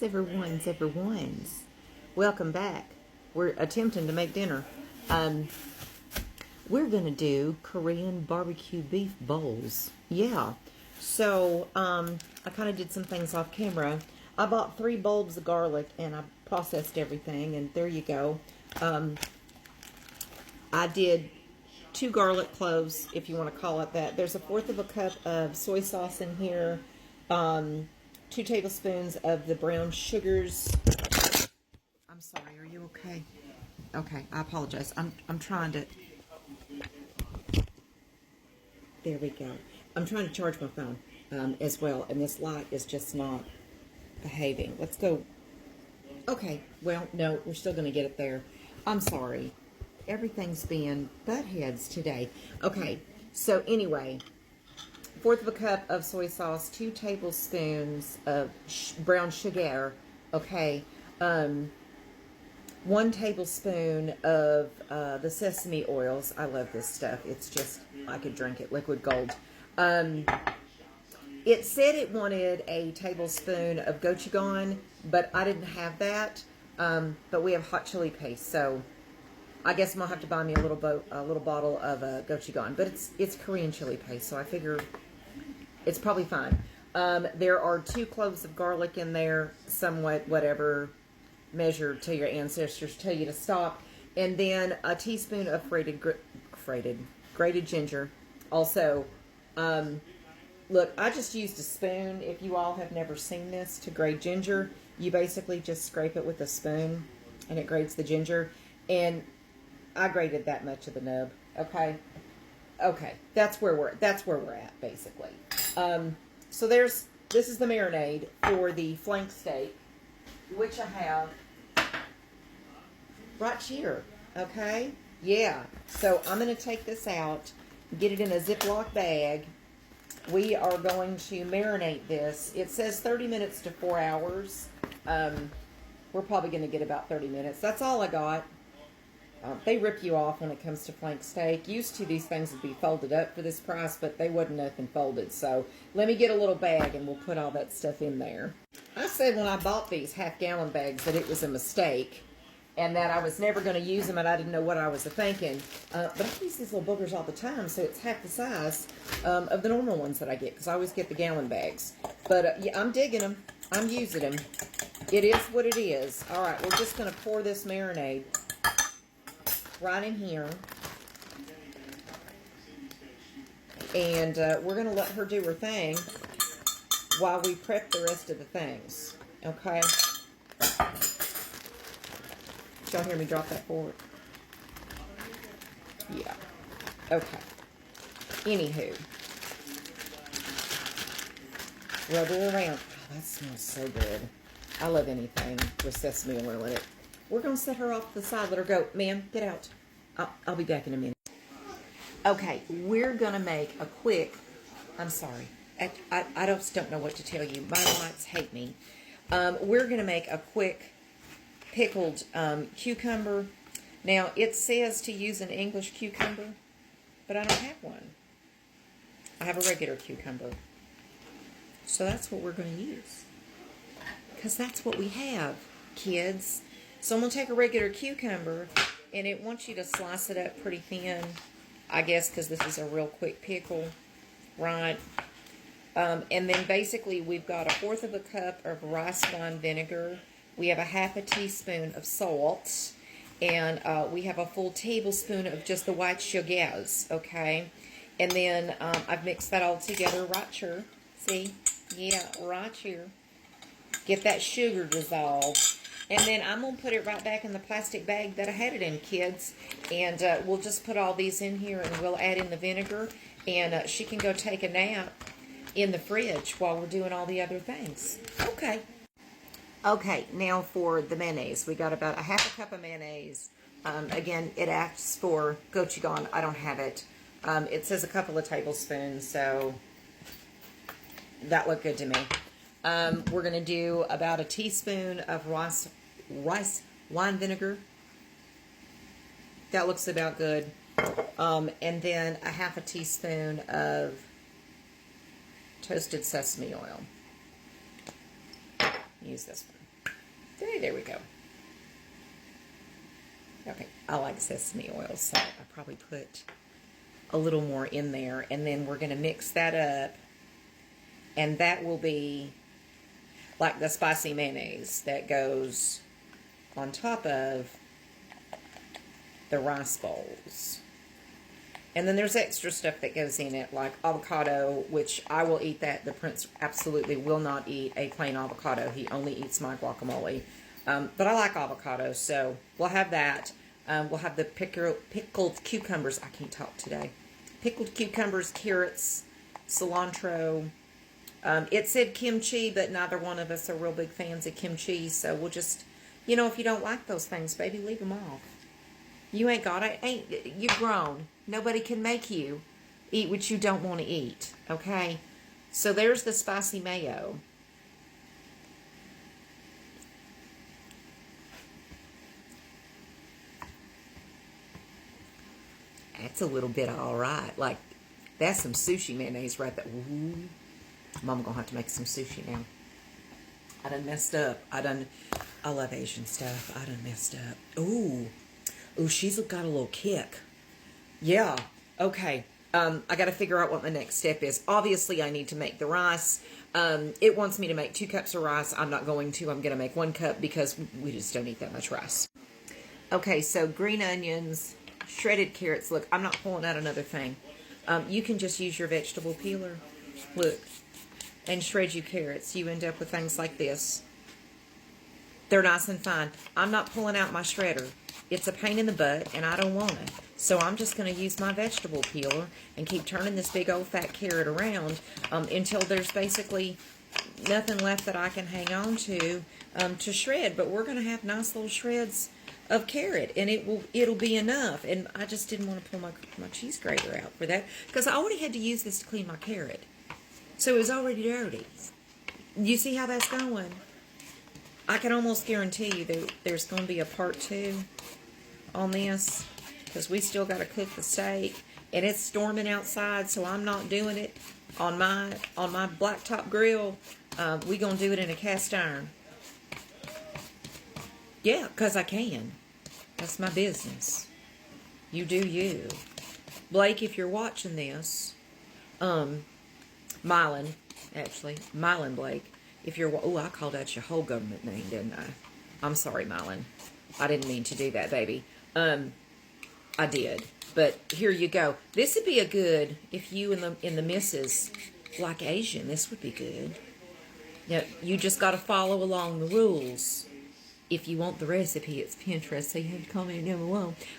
Yes, everyone's. Welcome back. We're attempting to make dinner. We're going to do Korean barbecue beef bowls. Yeah. So, I kind of did some things off camera. I bought 3 bulbs of garlic and I processed everything, and there you go. I did 2 garlic cloves, if you want to call it that. There's 1/4 of a cup of soy sauce in here. 2 tablespoons of the brown sugars. I'm sorry, are you okay? Okay, I apologize. I'm trying to... There we go. I'm trying to charge my phone as well, and this light is just not behaving. Let's go. Okay, well, no, we're still going to get it there. I'm sorry. Everything's being butt heads today. Okay, so anyway, 1/4 of a cup of soy sauce, 2 tablespoons of brown sugar, okay, 1 tablespoon of the sesame oils. I love this stuff. It's just, I could drink it, liquid gold. It said it wanted a tablespoon of gochujang, but I didn't have that. But we have hot chili paste, so I guess I'm gonna have to buy me a little bottle of gochujang. But it's Korean chili paste, so I figure it's probably fine. There are 2 cloves of garlic in there, somewhat whatever measure till your ancestors tell you to stop, and then a teaspoon of grated ginger. Also, look, I just used a spoon. If you all have never seen this, to grate ginger, you basically just scrape it with a spoon, and it grates the ginger. And I grated that much of the nub. Okay, that's where we're at basically. So this is the marinade for the flank steak, which I have right here. Okay, yeah. So I'm going to take this out, get it in a Ziploc bag. We are going to marinate this. It says 30 minutes to 4 hours. We're probably going to get about 30 minutes. That's all I got. They rip you off when it comes to flank steak. Used to, these things would be folded up for this price, but they wasn't nothing folded. So let me get a little bag and we'll put all that stuff in there. I said when I bought these half-gallon bags that it was a mistake and that I was never going to use them and I didn't know what I was thinking. But I use these little boogers all the time, so it's half the size of the normal ones that I get, because I always get the gallon bags. But yeah, I'm digging them. I'm using them. It is what it is. All right, we're just going to pour this marinade right in here. And we're going to let her do her thing while we prep the rest of the things. Okay? Did y'all hear me drop that fork? Yeah. Okay. Anywho. Rub her around. Oh, that smells so good. I love anything with sesame oil in it. We're going to set her off to the side. Let her go. Ma'am, get out. I'll be back in a minute. Okay, we're going to make a quick... I'm sorry. I just don't know what to tell you. My lights hate me. We're going to make a quick pickled cucumber. Now, it says to use an English cucumber, but I don't have one. I have a regular cucumber. So that's what we're going to use. Because that's what we have, kids. So I'm going to take a regular cucumber, and it wants you to slice it up pretty thin, I guess, because this is a real quick pickle, right? And then basically we've got 1/4 of a cup of rice wine vinegar. We have 1/2 teaspoon of salt, and we have a full tablespoon of just the white sugars, okay? And then I've mixed that all together right here. See? Yeah, right here. Get that sugar dissolved. And then I'm going to put it right back in the plastic bag that I had it in, kids. And we'll just put all these in here, and we'll add in the vinegar. And she can go take a nap in the fridge while we're doing all the other things. Okay. Okay, now for the mayonnaise. We got about 1/2 cup of mayonnaise. Again, it asks for gochujang. I don't have it. It says a couple of tablespoons, so that looked good to me. We're going to do about a teaspoon of rice wine vinegar. That looks about good. And then 1/2 teaspoon of toasted sesame oil. Use this one. There we go. Okay, I like sesame oil, so I probably put a little more in there. And then we're going to mix that up. And that will be like the spicy mayonnaise that goes on top of the rice bowls. And then there's extra stuff that goes in it, like avocado, which I will eat that. The Prince absolutely will not eat a plain avocado. He only eats my guacamole. But I like avocado, so we'll have that. We'll have the pickled cucumbers. I can't talk today. Pickled cucumbers, carrots, cilantro. It said kimchi, but neither one of us are real big fans of kimchi, so we'll just, you know, if you don't like those things, baby, leave them off. You ain't got it. You're grown. Nobody can make you eat what you don't want to eat, okay? So there's the spicy mayo. That's a little bit all right. Like, that's some sushi mayonnaise right there. Ooh. Mom gonna have to make some sushi now. I done messed up. I love Asian stuff. I done messed up. Ooh, she's got a little kick. Yeah, okay. I got to figure out what my next step is. Obviously, I need to make the rice. It wants me to make 2 cups of rice. I'm not going to. I'm going to make 1 cup because we just don't eat that much rice. Okay, so green onions, shredded carrots. Look, I'm not pulling out another thing. You can just use your vegetable peeler. Look. And shred you carrots. You end up with things like this. They're nice and fine. I'm not pulling out my shredder. It's a pain in the butt, and I don't want it. So I'm just going to use my vegetable peeler and keep turning this big old fat carrot around until there's basically nothing left that I can hang on to shred. But we're going to have nice little shreds of carrot, and it'll be enough. And I just didn't want to pull my cheese grater out for that because I already had to use this to clean my carrot. So it was already dirty. You see how that's going? I can almost guarantee you that there's going to be a part 2 on this because we still got to cook the steak, and it's storming outside, so I'm not doing it on my blacktop grill. We gonna do it in a cast iron. Yeah, because I can. That's my business. You do you. Blake, if you're watching this, Mylan Blake, if you're, oh, I called out your whole government name, didn't I? I'm sorry, Mylan. I didn't mean to do that, baby. I did. But here you go. This would be a good, if you and the missus like Asian, this would be good. Now, you just got to follow along the rules. If you want the recipe, it's Pinterest, so you have to comment number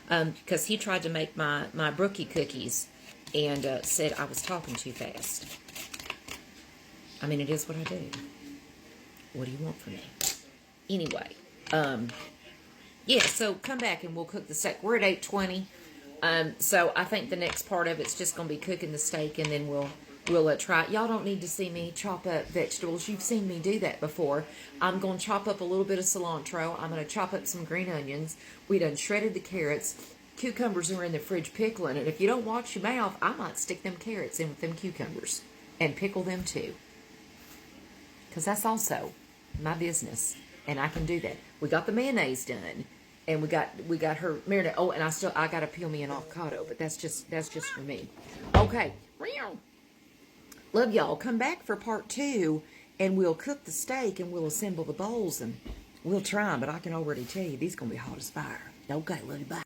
1. Because he tried to make my brookie cookies and said I was talking too fast. I mean, it is what I do. What do you want from me? Anyway, yeah, so come back and we'll cook the steak. We're at 8:20. So I think the next part of it's just going to be cooking the steak, and then we'll try it. Y'all don't need to see me chop up vegetables. You've seen me do that before. I'm going to chop up a little bit of cilantro. I'm going to chop up some green onions. We done shredded the carrots. Cucumbers are in the fridge pickling, and if you don't watch your mouth, I might stick them carrots in with them cucumbers and pickle them too. Because that's also my business, and I can do that. We got the mayonnaise done, and we got her marinade. Oh, and I got to peel me an avocado, but that's just for me. Okay, love y'all. Come back for part 2, and we'll cook the steak, and we'll assemble the bowls, and we'll try them. But I can already tell you these gonna be hot as fire. Okay, love you. Bye.